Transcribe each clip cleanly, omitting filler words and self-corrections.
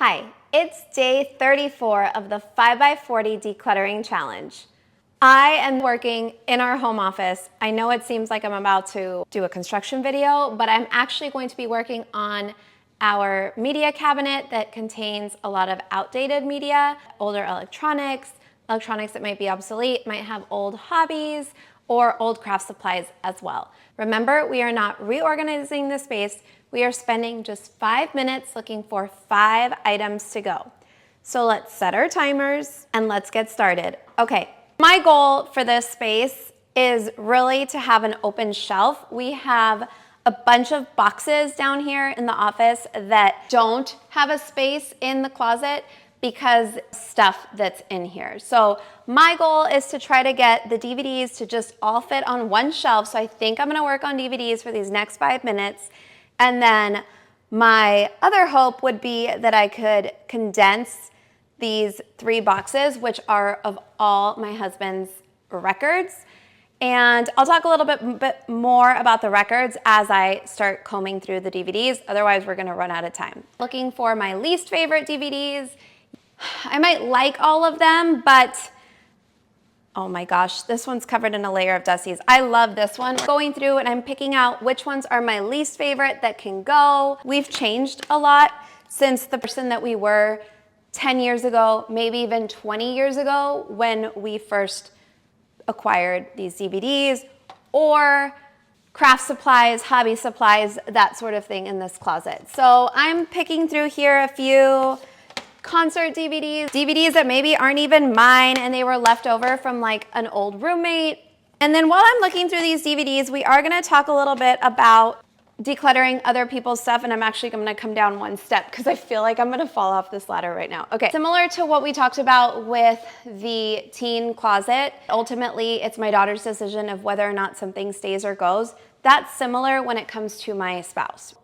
Hi, it's day 34 of the 5x40 Decluttering Challenge. I am working in our home office. I know it seems like I'm about to do a construction video, but I'm actually going to be working on our media cabinet that contains a lot of outdated media, older electronics that might be obsolete, might have old hobbies, or old craft supplies as well. Remember, we are not reorganizing the space. We are spending just 5 minutes looking for 5 items to go. So let's set our timers and let's get started. Okay, my goal for this space is really to have an open shelf. We have a bunch of boxes down here in the office that don't have a space in the closet because stuff that's in here. So my goal is to try to get the DVDs to just all fit on one shelf. So I think I'm gonna work on DVDs for these next 5 minutes. And then my other hope would be that I could condense these 3 boxes, which are of all my husband's records. And I'll talk a little bit more about the records as I start combing through the DVDs. Otherwise, we're gonna run out of time. Looking for my least favorite DVDs. I might like all of them, but oh my gosh, this one's covered in a layer of dusties. I love this one. Going through and I'm picking out which ones are my least favorite that can go. We've changed a lot since the person that we were 10 years ago, maybe even 20 years ago when we first acquired these DVDs, or craft supplies, hobby supplies, that sort of thing in this closet. So I'm picking through here a few concert DVDs that maybe aren't even mine and they were left over from like an old roommate. And then while I'm looking through these DVDs, we are gonna talk a little bit about decluttering other people's stuff, and I'm actually gonna come down one step because I feel like I'm gonna fall off this ladder right now. Okay, similar to what we talked about with the teen closet, ultimately it's my daughter's decision of whether or not something stays or goes. That's similar when it comes to my spouse.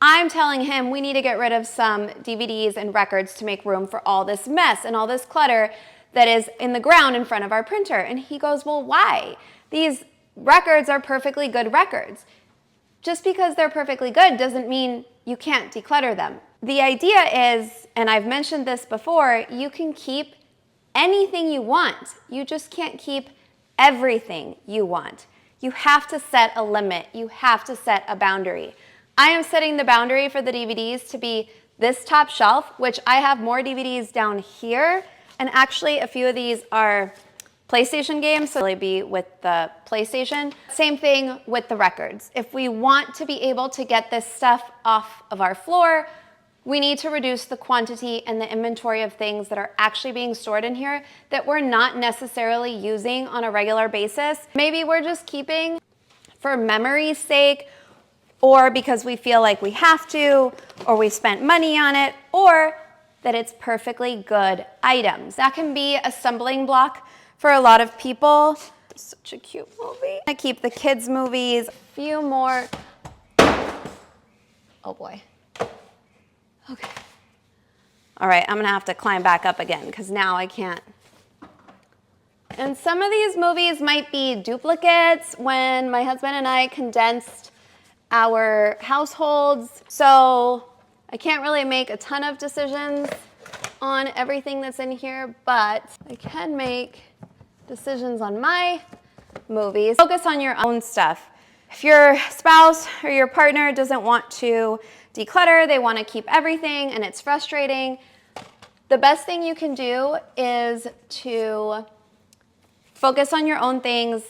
I'm telling him we need to get rid of some DVDs and records to make room for all this mess and all this clutter that is in the ground in front of our printer. And he goes, well, why? These records are perfectly good records. Just because they're perfectly good doesn't mean you can't declutter them. The idea is, and I've mentioned this before, you can keep anything you want. You just can't keep everything you want. You have to set a limit. You have to set a boundary. I am setting the boundary for the DVDs to be this top shelf, which I have more DVDs down here. And actually a few of these are PlayStation games, so they'll be with the PlayStation. Same thing with the records. If we want to be able to get this stuff off of our floor, we need to reduce the quantity and the inventory of things that are actually being stored in here that we're not necessarily using on a regular basis. Maybe we're just keeping for memory's sake, or because we feel like we have to, or we spent money on it, or that it's perfectly good items. That can be a stumbling block for a lot of people. Such a cute movie. I keep the kids' movies, a few more. Oh boy. Okay. All right, I'm gonna have to climb back up again because now I can't. And some of these movies might be duplicates when my husband and I condensed our households. So I can't really make a ton of decisions on everything that's in here, but I can make decisions on my movies. Focus on your own stuff. If your spouse or your partner doesn't want to declutter, they want to keep everything and it's frustrating, the best thing you can do is to focus on your own things,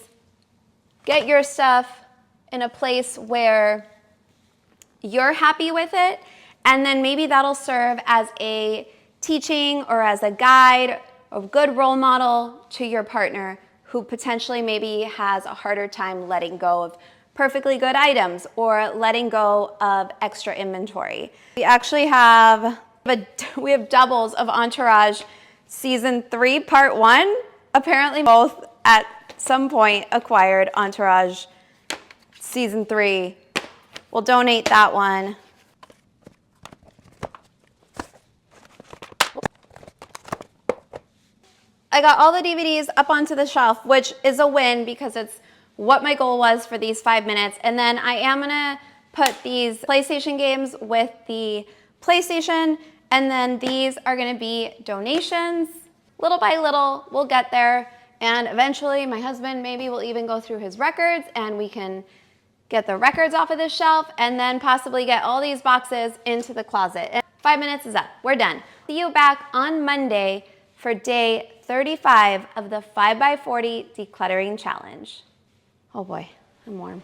get your stuff in a place where you're happy with it, and then maybe that'll serve as a teaching or as a guide, a good role model to your partner who potentially maybe has a harder time letting go of perfectly good items or letting go of extra inventory. We actually have doubles of Entourage Season 3, Part 1. Apparently both at some point acquired Entourage Season 3. We'll donate that one. I got all the DVDs up onto the shelf, which is a win because it's what my goal was for these 5 minutes. And then I am gonna put these PlayStation games with the PlayStation And then these are gonna be donations. Little by little, we'll get there. And eventually my husband maybe will even go through his records and we can get the records off of this shelf and then possibly get all these boxes into the closet. And 5 minutes is up, we're done. See you back on Monday for day 35 of the 5x40 decluttering challenge. Oh boy, I'm warm.